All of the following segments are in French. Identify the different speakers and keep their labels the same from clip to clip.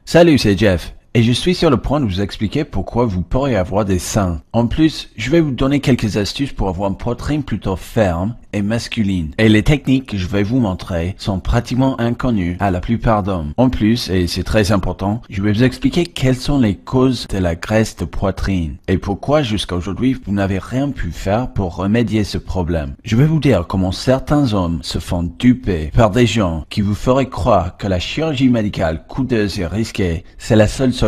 Speaker 1: Salut, c'est Jeff. Et je suis sur le point de vous expliquer pourquoi vous pourriez avoir des seins. En plus, je vais vous donner quelques astuces pour avoir une poitrine plutôt ferme et masculine. Et les techniques que je vais vous montrer sont pratiquement inconnues à la plupart d'hommes. En plus, et c'est très important, je vais vous expliquer quelles sont les causes de la graisse de poitrine et pourquoi jusqu'à aujourd'hui vous n'avez rien pu faire pour remédier ce problème. Je vais vous dire comment certains hommes se font duper par des gens qui vous feraient croire que la chirurgie médicale coûteuse et risquée, c'est la seule solution.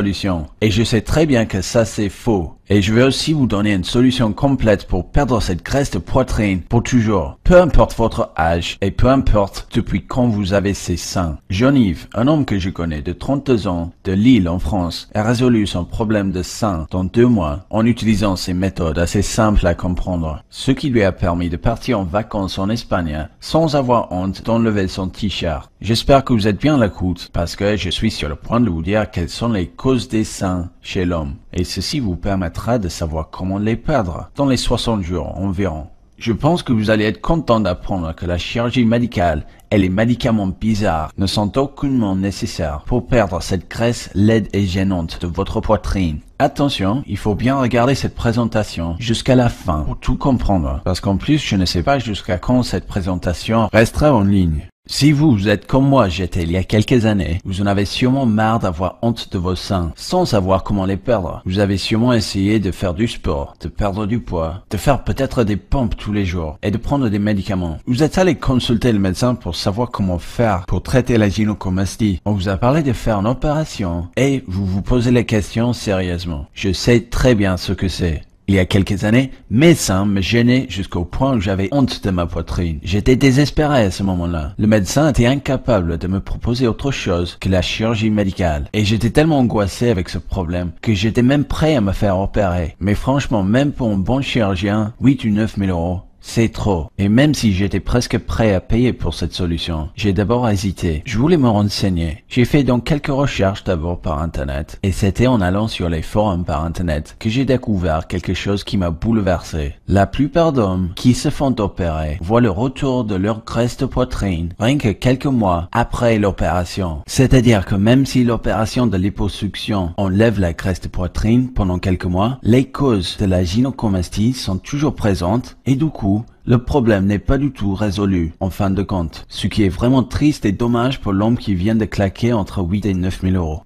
Speaker 1: Et je sais très bien que ça c'est faux. Et je vais aussi vous donner une solution complète pour perdre cette graisse de poitrine pour toujours. Peu importe votre âge et peu importe depuis quand vous avez ces seins. Jean-Yves, un homme que je connais de 32 ans, de Lille en France, a résolu son problème de seins dans 2 mois en utilisant ces méthodes assez simples à comprendre. Ce qui lui a permis de partir en vacances en Espagne sans avoir honte d'enlever son t-shirt. J'espère que vous êtes bien à l'écoute parce que je suis sur le point de vous dire quelles sont les causes des seins chez l'homme. Et ceci vous permettra de savoir comment les perdre dans les 60 jours environ. Je pense que vous allez être content d'apprendre que la chirurgie médicale et les médicaments bizarres ne sont aucunement nécessaires pour perdre cette graisse laide et gênante de votre poitrine. Attention, il faut bien regarder cette présentation jusqu'à la fin pour tout comprendre, parce qu'en plus je ne sais pas jusqu'à quand cette présentation restera en ligne. Si vous êtes comme moi j'étais il y a quelques années, vous en avez sûrement marre d'avoir honte de vos seins, sans savoir comment les perdre. Vous avez sûrement essayé de faire du sport, de perdre du poids, de faire peut-être des pompes tous les jours, et de prendre des médicaments. Vous êtes allé consulter le médecin pour savoir comment faire pour traiter la gynécomastie. On vous a parlé de faire une opération, et vous vous posez les questions sérieusement. Je sais très bien ce que c'est. Il y a quelques années, mes seins me gênaient jusqu'au point où j'avais honte de ma poitrine. J'étais désespéré à ce moment-là. Le médecin était incapable de me proposer autre chose que la chirurgie médicale. Et j'étais tellement angoissé avec ce problème que j'étais même prêt à me faire opérer. Mais franchement, même pour un bon chirurgien, 8 ou 9 000 euros, c'est trop. Et même si j'étais presque prêt à payer pour cette solution, j'ai d'abord hésité. Je voulais me renseigner. J'ai fait donc quelques recherches d'abord par internet. Et c'était en allant sur les forums par internet que j'ai découvert quelque chose qui m'a bouleversé. La plupart d'hommes qui se font opérer voient le retour de leur graisse de poitrine rien que quelques mois après l'opération. C'est-à-dire que même si l'opération de liposuction enlève la graisse de poitrine pendant quelques mois, les causes de la gynécomastie sont toujours présentes et du coup, le problème n'est pas du tout résolu en fin de compte, ce qui est vraiment triste et dommage pour l'homme qui vient de claquer entre 8 et 9 000 euros.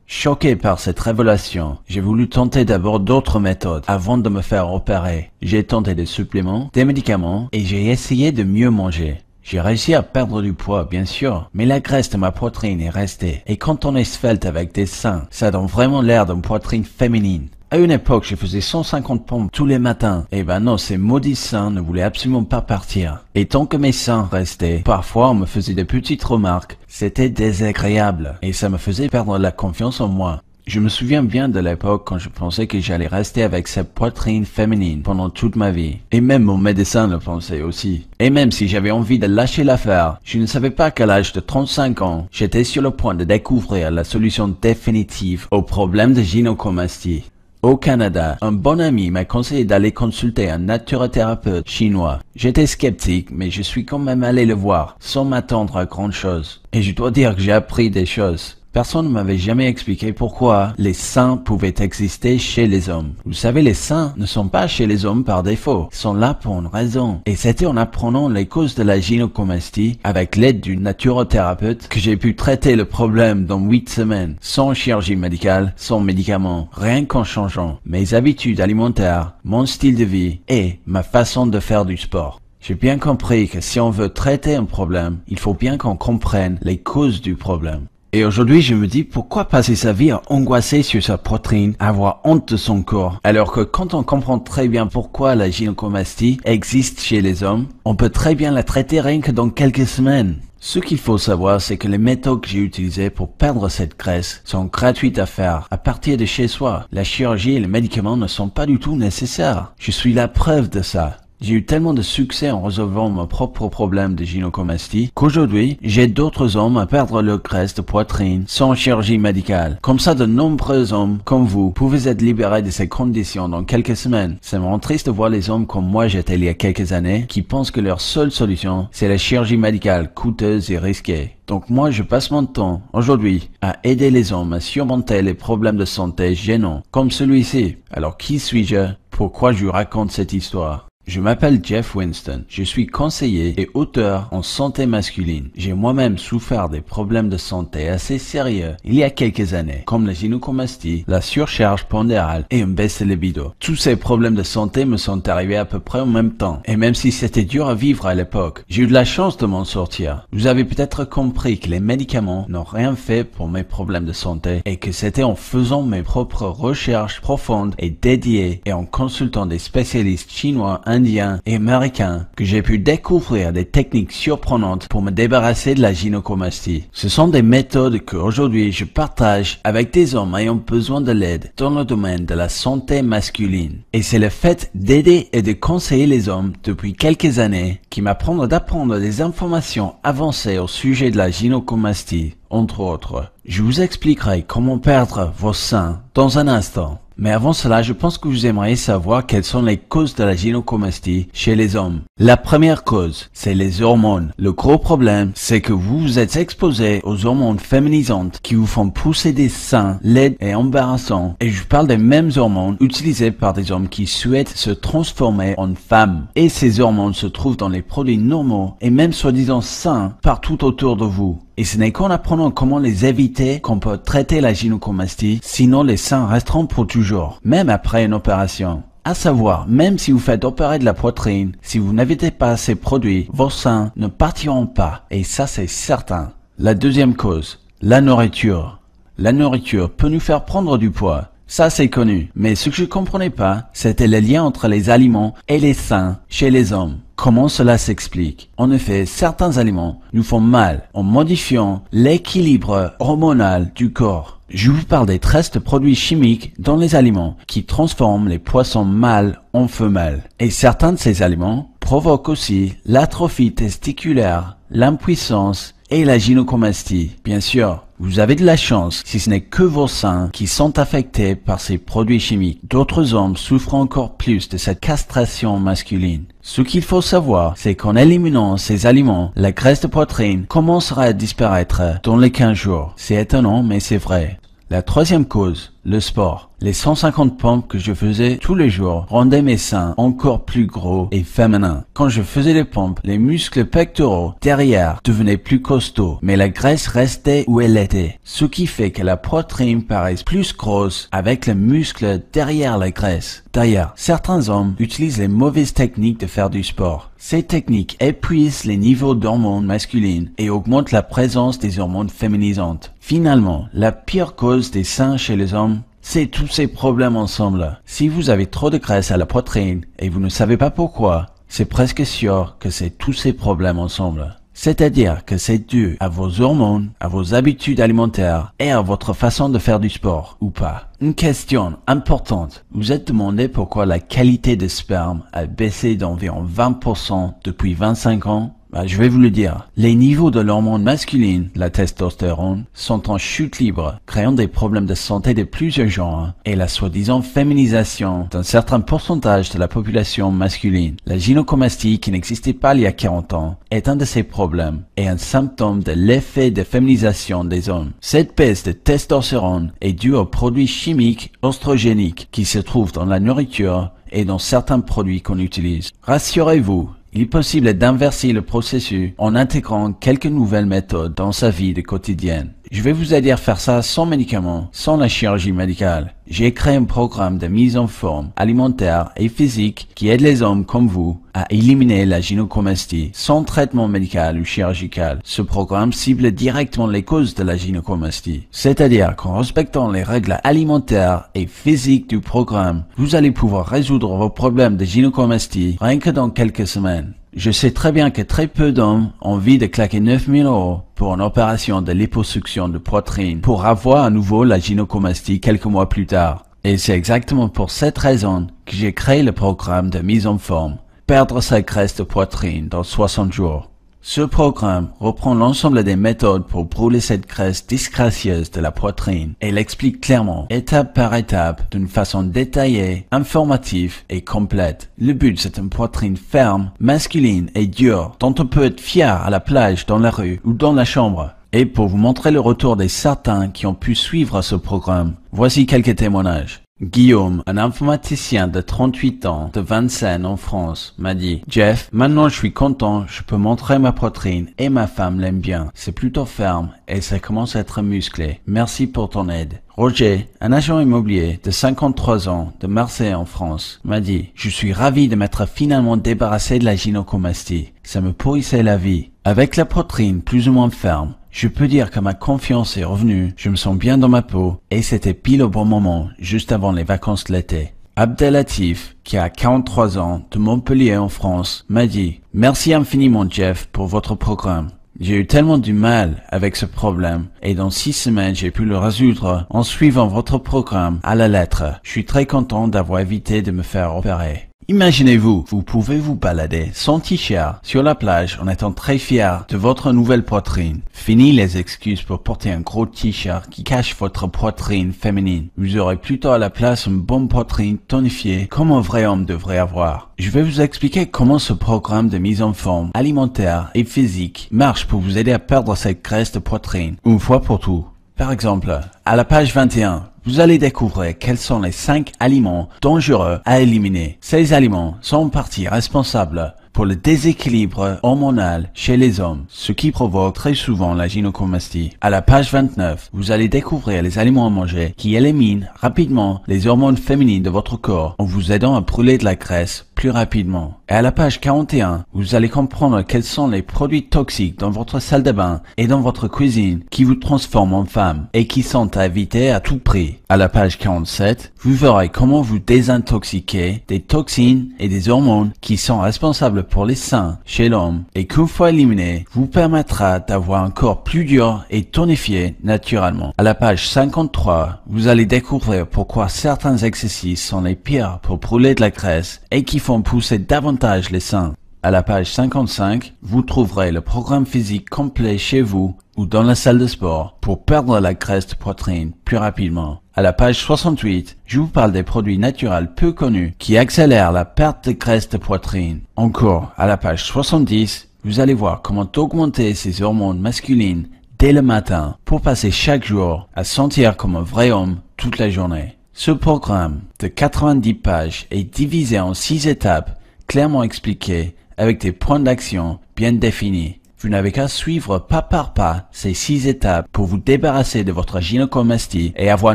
Speaker 1: Choqué par cette révélation, j'ai voulu tenter d'abord d'autres méthodes avant de me faire opérer. J'ai tenté des suppléments, des médicaments et j'ai essayé de mieux manger. J'ai réussi à perdre du poids, bien sûr, mais la graisse de ma poitrine est restée. Et quand on est svelte avec des seins, ça donne vraiment l'air d'une poitrine féminine. À une époque, je faisais 150 pompes tous les matins. Et ben non, ces maudits seins ne voulaient absolument pas partir. Et tant que mes seins restaient, parfois on me faisait des petites remarques. C'était désagréable. Et ça me faisait perdre la confiance en moi. Je me souviens bien de l'époque quand je pensais que j'allais rester avec cette poitrine féminine pendant toute ma vie. Et même mon médecin le pensait aussi. Et même si j'avais envie de lâcher l'affaire, je ne savais pas qu'à l'âge de 35 ans, j'étais sur le point de découvrir la solution définitive au problème de gynécomastie. Au Canada, un bon ami m'a conseillé d'aller consulter un naturothérapeute chinois. J'étais sceptique, mais je suis quand même allé le voir, sans m'attendre à grand chose. Et je dois dire que j'ai appris des choses. Personne ne m'avait jamais expliqué pourquoi les seins pouvaient exister chez les hommes. Vous savez, les seins ne sont pas chez les hommes par défaut. Ils sont là pour une raison. Et c'était en apprenant les causes de la gynécomastie avec l'aide du naturothérapeute que j'ai pu traiter le problème dans 8 semaines. Sans chirurgie médicale, sans médicaments. Rien qu'en changeant mes habitudes alimentaires, mon style de vie et ma façon de faire du sport. J'ai bien compris que si on veut traiter un problème, il faut bien qu'on comprenne les causes du problème. Et aujourd'hui, je me dis, pourquoi passer sa vie à angoisser sur sa poitrine, à avoir honte de son corps, alors que quand on comprend très bien pourquoi la gynécomastie existe chez les hommes, on peut très bien la traiter rien que dans quelques semaines. Ce qu'il faut savoir, c'est que les méthodes que j'ai utilisées pour perdre cette graisse sont gratuites à faire, à partir de chez soi. La chirurgie et les médicaments ne sont pas du tout nécessaires. Je suis la preuve de ça. J'ai eu tellement de succès en résolvant mon propre problème de gynécomastie qu'aujourd'hui, j'aide d'autres hommes à perdre leur graisse de poitrine sans chirurgie médicale. Comme ça, de nombreux hommes comme vous pouvez être libérés de ces conditions dans quelques semaines. Ça me rend triste de voir les hommes comme moi j'étais il y a quelques années qui pensent que leur seule solution, c'est la chirurgie médicale coûteuse et risquée. Donc moi, je passe mon temps, aujourd'hui, à aider les hommes à surmonter les problèmes de santé gênants, comme celui-ci. Alors qui suis-je? Pourquoi je vous raconte cette histoire? Je m'appelle Jeff Winston, je suis conseiller et auteur en santé masculine. J'ai moi-même souffert des problèmes de santé assez sérieux il y a quelques années, comme la gynécomastie, la surcharge pondérale et une baisse de libido. Tous ces problèmes de santé me sont arrivés à peu près en même temps, et même si c'était dur à vivre à l'époque, j'ai eu de la chance de m'en sortir. Vous avez peut-être compris que les médicaments n'ont rien fait pour mes problèmes de santé, et que c'était en faisant mes propres recherches profondes et dédiées, et en consultant des spécialistes chinois, indiens et américains que j'ai pu découvrir des techniques surprenantes pour me débarrasser de la gynécomastie. Ce sont des méthodes que aujourd'hui je partage avec des hommes ayant besoin de l'aide dans le domaine de la santé masculine. Et c'est le fait d'aider et de conseiller les hommes depuis quelques années qui m'apprennent d'apprendre des informations avancées au sujet de la gynécomastie, entre autres. Je vous expliquerai comment perdre vos seins dans un instant. Mais avant cela, je pense que vous aimeriez savoir quelles sont les causes de la gynécomastie chez les hommes. La première cause, c'est les hormones. Le gros problème, c'est que vous vous êtes exposé aux hormones féminisantes qui vous font pousser des seins laids et embarrassants. Et je parle des mêmes hormones utilisées par des hommes qui souhaitent se transformer en femmes. Et ces hormones se trouvent dans les produits normaux et même soi-disant sains partout autour de vous. Et ce n'est qu'en apprenant comment les éviter qu'on peut traiter la gynécomastie, sinon les seins resteront pour toujours, même après une opération. À savoir, même si vous faites opérer de la poitrine, si vous n'évitez pas ces produits, vos seins ne partiront pas, et ça c'est certain. La deuxième cause, la nourriture. La nourriture peut nous faire prendre du poids. Ça c'est connu, mais ce que je comprenais pas, c'était le lien entre les aliments et les seins chez les hommes. Comment cela s'explique? En effet, certains aliments nous font mal en modifiant l'équilibre hormonal du corps. Je vous parle des traces de produits chimiques dans les aliments qui transforment les poissons mâles en femelles. Et certains de ces aliments provoquent aussi l'atrophie testiculaire, l'impuissance et la gynécomastie. Bien sûr, vous avez de la chance si ce n'est que vos seins qui sont affectés par ces produits chimiques. D'autres hommes souffrent encore plus de cette castration masculine. Ce qu'il faut savoir, c'est qu'en éliminant ces aliments, la graisse de poitrine commencera à disparaître dans les 15 jours. C'est étonnant, mais c'est vrai. La troisième cause, le sport. Les 150 pompes que je faisais tous les jours rendaient mes seins encore plus gros et féminins. Quand je faisais les pompes, les muscles pectoraux derrière devenaient plus costauds, mais la graisse restait où elle était. Ce qui fait que la poitrine paraît plus grosse avec les muscles derrière la graisse. D'ailleurs, certains hommes utilisent les mauvaises techniques de faire du sport. Ces techniques épuisent les niveaux d'hormones masculines et augmentent la présence des hormones féminisantes. Finalement, la pire cause des seins chez les hommes, c'est tous ces problèmes ensemble. Si vous avez trop de graisse à la poitrine et vous ne savez pas pourquoi, c'est presque sûr que c'est tous ces problèmes ensemble. C'est-à-dire que c'est dû à vos hormones, à vos habitudes alimentaires et à votre façon de faire du sport, ou pas. Une question importante. Vous êtes demandé pourquoi la qualité de sperme a baissé d'environ 20% depuis 25 ans? Je vais vous le dire. Les niveaux de l'hormone masculine, la testostérone, sont en chute libre, créant des problèmes de santé de plusieurs genres, et la soi-disant féminisation d'un certain pourcentage de la population masculine. La gynécomastie, qui n'existait pas il y a 40 ans, est un de ces problèmes, et un symptôme de l'effet de féminisation des hommes. Cette baisse de testostérone est due aux produits chimiques oestrogéniques qui se trouvent dans la nourriture et dans certains produits qu'on utilise. Rassurez-vous, il est possible d'inverser le processus en intégrant quelques nouvelles méthodes dans sa vie de quotidienne. Je vais vous aider à faire ça sans médicaments, sans la chirurgie médicale. J'ai créé un programme de mise en forme alimentaire et physique qui aide les hommes comme vous à éliminer la gynécomastie sans traitement médical ou chirurgical. Ce programme cible directement les causes de la gynécomastie. C'est-à-dire qu'en respectant les règles alimentaires et physiques du programme, vous allez pouvoir résoudre vos problèmes de gynécomastie rien que dans quelques semaines. Je sais très bien que très peu d'hommes ont envie de claquer 9 000 € pour une opération de liposuction de poitrine pour avoir à nouveau la gynécomastie quelques mois plus tard. Et c'est exactement pour cette raison que j'ai créé le programme de mise en forme perdre sa graisse de poitrine dans 60 jours. Ce programme reprend l'ensemble des méthodes pour brûler cette graisse disgracieuse de la poitrine et l'explique clairement, étape par étape, d'une façon détaillée, informative et complète. Le but, c'est une poitrine ferme, masculine et dure, dont on peut être fier à la plage, dans la rue ou dans la chambre. Et pour vous montrer le retour des certains qui ont pu suivre ce programme, voici quelques témoignages. Guillaume, un informaticien de 38 ans de Vincennes en France, m'a dit « Jeff, maintenant je suis content, je peux montrer ma poitrine et ma femme l'aime bien. C'est plutôt ferme et ça commence à être musclé. Merci pour ton aide. » Roger, un agent immobilier de 53 ans de Marseille en France, m'a dit « Je suis ravi de m'être finalement débarrassé de la gynécomastie. Ça me pourrissait la vie. Avec la poitrine plus ou moins ferme, je peux dire que ma confiance est revenue, je me sens bien dans ma peau et c'était pile au bon moment, juste avant les vacances de l'été. » Abdelatif, qui a 43 ans, de Montpellier en France, m'a dit « Merci infiniment Jeff pour votre programme. J'ai eu tellement du mal avec ce problème et dans 6 semaines j'ai pu le résoudre en suivant votre programme à la lettre. Je suis très content d'avoir évité de me faire opérer. » Imaginez-vous, vous pouvez vous balader sans t-shirt sur la plage en étant très fier de votre nouvelle poitrine. Fini les excuses pour porter un gros t-shirt qui cache votre poitrine féminine. Vous aurez plutôt à la place une bonne poitrine tonifiée comme un vrai homme devrait avoir. Je vais vous expliquer comment ce programme de mise en forme alimentaire et physique marche pour vous aider à perdre cette graisse de poitrine une fois pour tout. Par exemple, à la page 21, vous allez découvrir quels sont les 5 aliments dangereux à éliminer. Ces aliments sont en partie responsables pour le déséquilibre hormonal chez les hommes, ce qui provoque très souvent la gynécomastie. À la page 29, vous allez découvrir les aliments à manger qui éliminent rapidement les hormones féminines de votre corps en vous aidant à brûler de la graisse plus rapidement. Et à la page 41, vous allez comprendre quels sont les produits toxiques dans votre salle de bain et dans votre cuisine qui vous transforment en femme et qui sont à éviter à tout prix. À la page 47, vous verrez comment vous désintoxiquer des toxines et des hormones qui sont responsables pour les seins chez l'homme et qu'une fois éliminé, vous permettra d'avoir un corps plus dur et tonifié naturellement. À la page 53, vous allez découvrir pourquoi certains exercices sont les pires pour brûler de la graisse et qui font pousser davantage les seins. À la page 55, vous trouverez le programme physique complet chez vous ou dans la salle de sport pour perdre la graisse de poitrine plus rapidement. À la page 68, je vous parle des produits naturels peu connus qui accélèrent la perte de graisse de poitrine. Encore, à la page 70, vous allez voir comment augmenter ces hormones masculines dès le matin pour passer chaque jour à sentir comme un vrai homme toute la journée. Ce programme de 90 pages est divisé en 6 étapes clairement expliquées avec des points d'action bien définis. Vous n'avez qu'à suivre pas par pas ces 6 étapes pour vous débarrasser de votre gynécomastie et avoir à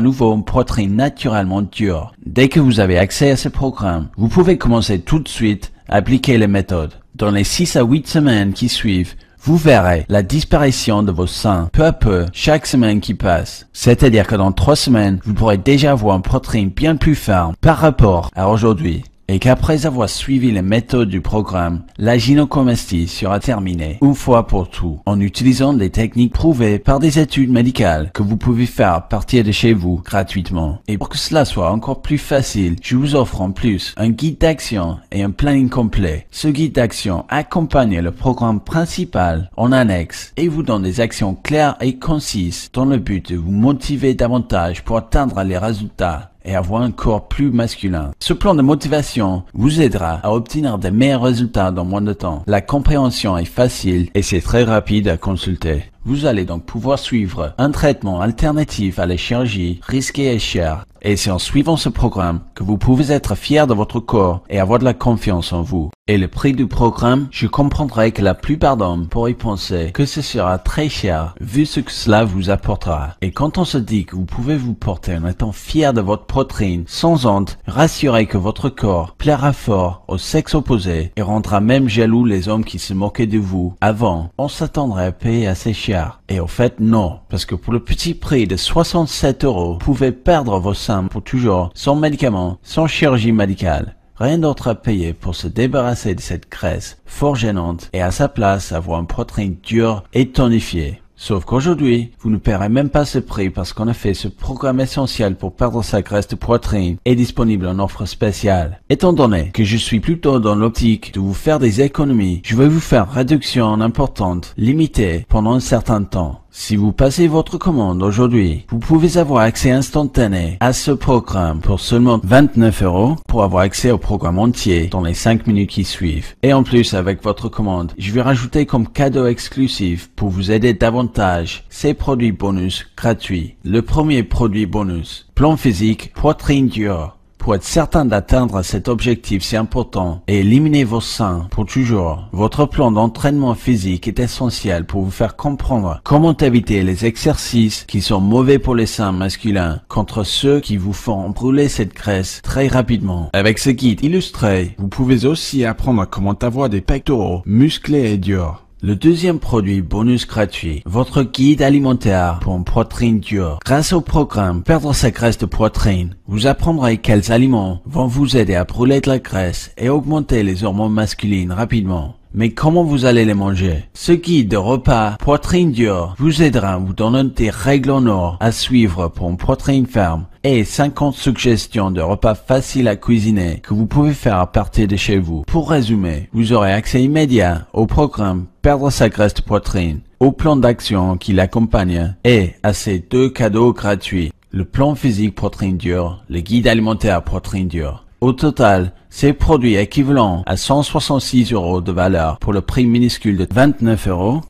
Speaker 1: nouveau une poitrine naturellement dure. Dès que vous avez accès à ce programme, vous pouvez commencer tout de suite à appliquer les méthodes. Dans les 6 à 8 semaines qui suivent, vous verrez la disparition de vos seins peu à peu chaque semaine qui passe. C'est-à-dire que dans 3 semaines, vous pourrez déjà avoir une poitrine bien plus ferme par rapport à aujourd'hui. Et qu'après avoir suivi les méthodes du programme, la gynécomastie sera terminée une fois pour tout en utilisant des techniques prouvées par des études médicales que vous pouvez faire à partir de chez vous gratuitement. Et pour que cela soit encore plus facile, je vous offre en plus un guide d'action et un planning complet. Ce guide d'action accompagne le programme principal en annexe et vous donne des actions claires et concises dans le but de vous motiver davantage pour atteindre les résultats et avoir un corps plus masculin. Ce plan de motivation vous aidera à obtenir de meilleurs résultats dans moins de temps. La compréhension est facile et c'est très rapide à consulter. Vous allez donc pouvoir suivre un traitement alternatif à la chirurgie risqué et cher. Et c'est en suivant ce programme que vous pouvez être fier de votre corps et avoir de la confiance en vous. Et le prix du programme, je comprendrai que la plupart d'hommes pourraient penser que ce sera très cher vu ce que cela vous apportera. Et quand on se dit que vous pouvez vous porter en étant fier de votre poitrine, sans honte, rassurez que votre corps plaira fort au sexe opposé et rendra même jaloux les hommes qui se moquaient de vous avant, on s'attendrait à payer assez cher. Et au fait, non, parce que pour le petit prix de 67 €, vous pouvez perdre vos seins pour toujours, sans médicaments, sans chirurgie médicale. Rien d'autre à payer pour se débarrasser de cette graisse fort gênante et à sa place avoir une poitrine dure et tonifiée. Sauf qu'aujourd'hui, vous ne paierez même pas ce prix parce qu'en effet, ce programme essentiel pour perdre sa graisse de poitrine est disponible en offre spéciale. Étant donné que je suis plutôt dans l'optique de vous faire des économies, je vais vous faire réduction importante, limitée pendant un certain temps. Si vous passez votre commande aujourd'hui, vous pouvez avoir accès instantané à ce programme pour seulement 29 € pour avoir accès au programme entier dans les 5 minutes qui suivent. Et en plus, avec votre commande, je vais rajouter comme cadeau exclusif pour vous aider davantage ces produits bonus gratuits. Le premier produit bonus, plan physique, poitrine dure. Pour être certain d'atteindre cet objectif si important et éliminer vos seins pour toujours, votre plan d'entraînement physique est essentiel pour vous faire comprendre comment éviter les exercices qui sont mauvais pour les seins masculins contre ceux qui vous font brûler cette graisse très rapidement. Avec ce guide illustré, vous pouvez aussi apprendre comment avoir des pectoraux musclés et durs. Le deuxième produit bonus gratuit, votre guide alimentaire pour une poitrine dure. Grâce au programme Perdre sa graisse de poitrine, vous apprendrez quels aliments vont vous aider à brûler de la graisse et augmenter les hormones masculines rapidement. Mais comment vous allez les manger? Ce guide de repas poitrine dure vous aidera à vous donner des règles en or à suivre pour une poitrine ferme et 50 suggestions de repas faciles à cuisiner que vous pouvez faire à partir de chez vous. Pour résumer, vous aurez accès immédiat au programme Perdre sa graisse de poitrine, au plan d'action qui l'accompagne et à ces 2 cadeaux gratuits. Le plan physique poitrine dure, le guide alimentaire poitrine dure. Au total, ces produits équivalents à 166 € de valeur pour le prix minuscule de 29 €.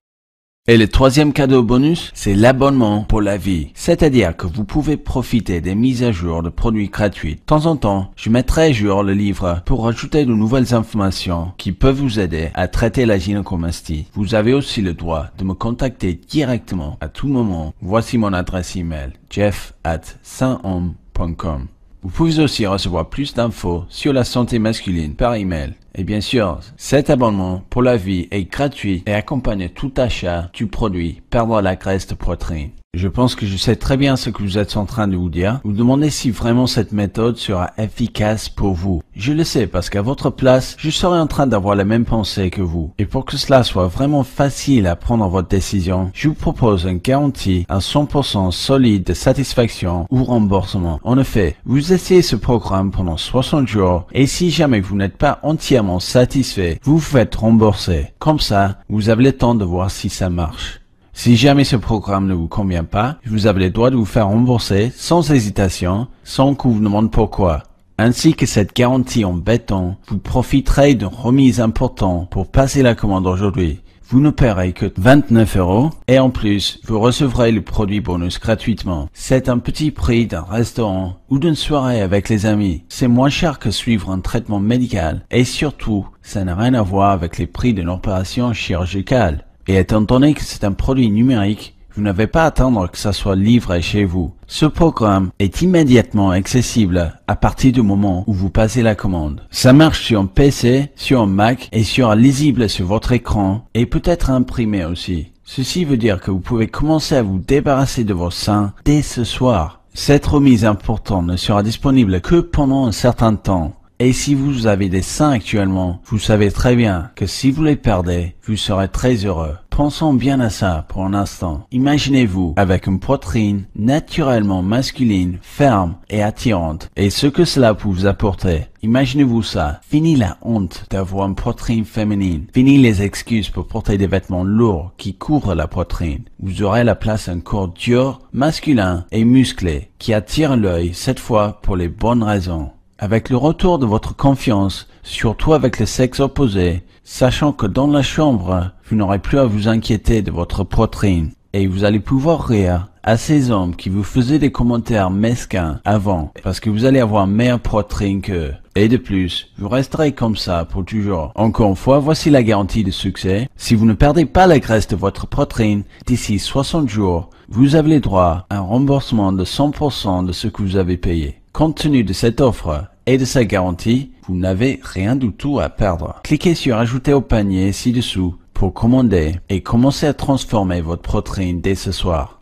Speaker 1: Et le troisième cadeau bonus, c'est l'abonnement pour la vie. C'est-à-dire que vous pouvez profiter des mises à jour de produits gratuits. De temps en temps, je mettrai à jour le livre pour rajouter de nouvelles informations qui peuvent vous aider à traiter la gynécomastie. Vous avez aussi le droit de me contacter directement à tout moment. Voici mon adresse email, jeff@sainhomme.com. Vous pouvez aussi recevoir plus d'infos sur la santé masculine par email. Et bien sûr, cet abonnement pour la vie est gratuit et accompagne tout achat du produit Perdre la graisse de poitrine. Je pense que je sais très bien ce que vous êtes en train de vous dire. Vous demandez si vraiment cette méthode sera efficace pour vous. Je le sais parce qu'à votre place, je serais en train d'avoir la même pensée que vous. Et pour que cela soit vraiment facile à prendre votre décision, je vous propose une garantie à 100% solide de satisfaction ou remboursement. En effet, vous essayez ce programme pendant 60 jours et si jamais vous n'êtes pas entièrement satisfait, vous vous faites rembourser. Comme ça, vous avez le temps de voir si ça marche. Si jamais ce programme ne vous convient pas, vous avez le droit de vous faire rembourser sans hésitation, sans qu'on vous demande pourquoi. Ainsi que cette garantie en béton, vous profiterez d'une remise importante pour passer la commande aujourd'hui. Vous ne paierez que 29 € et en plus, vous recevrez le produit bonus gratuitement. C'est un petit prix d'un restaurant ou d'une soirée avec les amis. C'est moins cher que suivre un traitement médical et surtout, ça n'a rien à voir avec les prix d'une opération chirurgicale. Et étant donné que c'est un produit numérique, vous n'avez pas à attendre que ça soit livré chez vous. Ce programme est immédiatement accessible à partir du moment où vous passez la commande. Ça marche sur un PC, sur un Mac et sera lisible sur votre écran et peut être imprimé aussi. Ceci veut dire que vous pouvez commencer à vous débarrasser de vos seins dès ce soir. Cette remise importante ne sera disponible que pendant un certain temps. Et si vous avez des seins actuellement, vous savez très bien que si vous les perdez, vous serez très heureux. Pensons bien à ça pour un instant. Imaginez-vous avec une poitrine naturellement masculine, ferme et attirante. Et ce que cela peut vous apporter. Imaginez-vous ça. Fini la honte d'avoir une poitrine féminine. Fini les excuses pour porter des vêtements lourds qui couvrent la poitrine. Vous aurez la place à un corps dur, masculin et musclé qui attire l'œil cette fois pour les bonnes raisons. Avec le retour de votre confiance, surtout avec le sexe opposé, sachant que dans la chambre, vous n'aurez plus à vous inquiéter de votre poitrine et vous allez pouvoir rire à ces hommes qui vous faisaient des commentaires mesquins avant parce que vous allez avoir une meilleure poitrine qu'eux. Et de plus, vous resterez comme ça pour toujours. Encore une fois, voici la garantie de succès. Si vous ne perdez pas la graisse de votre poitrine d'ici 60 jours, vous avez le droit à un remboursement de 100% de ce que vous avez payé. Compte tenu de cette offre et de sa garantie, vous n'avez rien du tout à perdre. Cliquez sur Ajouter au panier ci-dessous pour commander et commencer à transformer votre poitrine dès ce soir.